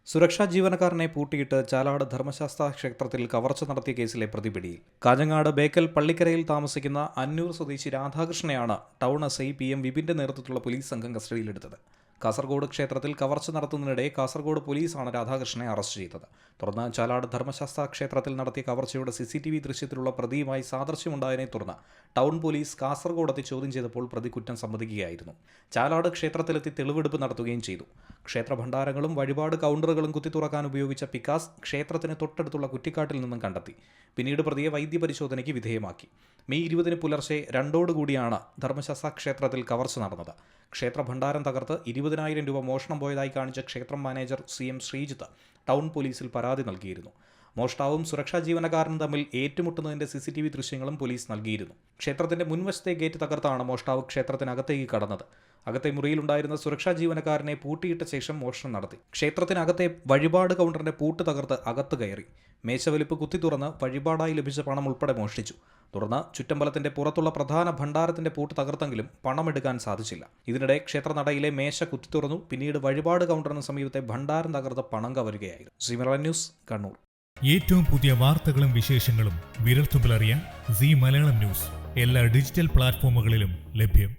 സുരക്ഷാ ജീവനക്കാരനെ പൂട്ടിയിട്ട് ചാലാട് ധർമ്മശാസ്ത്ര ക്ഷേത്രത്തിൽ കവർച്ച നടത്തിയ കേസിലെ പ്രതി പിടിയിൽ. കാഞ്ഞങ്ങാട് ബേക്കൽ പള്ളിക്കരയിൽ താമസിക്കുന്ന അന്നൂർ സ്വദേശി രാധാകൃഷ്ണനെയാണ് ടൗൺ എസ്.ഐ PM വിപിന്റെ നേതൃത്വത്തിലുള്ള പോലീസ് സംഘം കസ്റ്റഡിയിലെടുത്തത്. കാസർഗോഡ് ക്ഷേത്രത്തിൽ കവർച്ച നടത്തുന്നതിനിടെ കാസർഗോഡ് പോലീസാണ് രാധാകൃഷ്ണനെ അറസ്റ്റ് ചെയ്തത്. തുടർന്ന് ചാലാട് ധർമ്മശാസ്ത്ര ക്ഷേത്രത്തിൽ നടത്തിയ കവർച്ചയുടെ CCTV ദൃശ്യത്തിലുള്ള പ്രതിയുമായി സാദൃശ്യമുണ്ടായതിനെ തുടർന്ന് ടൗൺ പോലീസ് കാസർഗോഡെത്തി ചോദ്യം ചെയ്തപ്പോൾ പ്രതി കുറ്റം സമ്മതിക്കുകയായിരുന്നു. ചാലാട് ക്ഷേത്രത്തിലെത്തി തെളിവെടുപ്പ് നടത്തുകയും ചെയ്തു. ക്ഷേത്ര ഭണ്ഡാരങ്ങളും വഴിപാട് കൗണ്ടറുകളും കുത്തിത്തുറക്കാൻ ഉപയോഗിച്ച പിക്കാസ് ക്ഷേത്രത്തിന് തൊട്ടടുത്തുള്ള കുറ്റിക്കാട്ടിൽ നിന്നും കണ്ടെത്തി. പിന്നീട് പ്രതിയെ വൈദ്യപരിശോധനയ്ക്ക് വിധേയമാക്കി. മെയ് 20 പുലർച്ചെ 2 ധർമ്മശാസ്ത്ര ക്ഷേത്രത്തിൽ കവർച്ച നടന്നത്. ക്ഷേത്ര ഭണ്ഡാരം തകർത്ത് 20,000 രൂപ മോഷണം പോയതായി കാണിച്ച ക്ഷേത്രം മാനേജർ CM ശ്രീജിത്ത് ടൗൺ പോലീസിൽ പരാതി നൽകിയിരുന്നു. മോഷ്ടാവും സുരക്ഷാ ജീവനക്കാരനും തമ്മിൽ ഏറ്റുമുട്ടുന്നതിന്റെ CCTV ദൃശ്യങ്ങളും പോലീസ് നൽകിയിരുന്നു. ക്ഷേത്രത്തിന്റെ മുൻവശത്തെ ഗേറ്റ് തകർത്താണ് മോഷ്ടാവ് ക്ഷേത്രത്തിനകത്തേക്ക് കടന്നത്. അകത്തെ മുറിയിലുണ്ടായിരുന്ന സുരക്ഷാ ജീവനക്കാരനെ പൂട്ടിയിട്ട ശേഷം മോഷണം നടത്തി. ക്ഷേത്രത്തിനകത്തെ വഴിപാട് കൗണ്ടറിന്റെ പൂട്ട് തകർത്ത് അകത്ത് കയറി. മേശവലിപ്പ് കുത്തി തുറന്ന് വഴിപാടായി ലഭിച്ച പണം ഉൾപ്പെടെ മോഷ്ടിച്ചു. തുടർന്ന് ചുറ്റമ്പലത്തിന്റെ പുറത്തുള്ള പ്രധാന ഭണ്ഡാരത്തിന്റെ പൂട്ട് തകർത്തെങ്കിലും പണമെടുക്കാൻ സാധിച്ചില്ല. ഇതിനിടെ ക്ഷേത്രനടയിലെ മേശ കുത്തിത്തുറന്നു. പിന്നീട് വഴിപാട് കൗണ്ടറിന് സമീപത്തെ ഭണ്ഡാരം തകർത്ത് പണം കവരുകയായിരുന്നു. സിമറൻ ന്യൂസ്, കണ്ണൂർ. ഏറ്റവും പുതിയ വാർത്തകളും വിശേഷങ്ങളും വിരൽത്തുമ്പിലറിയാൻ സീ മലയാളം ന്യൂസ് എല്ലാ ഡിജിറ്റൽ പ്ലാറ്റ്ഫോമുകളിലും ലഭ്യം.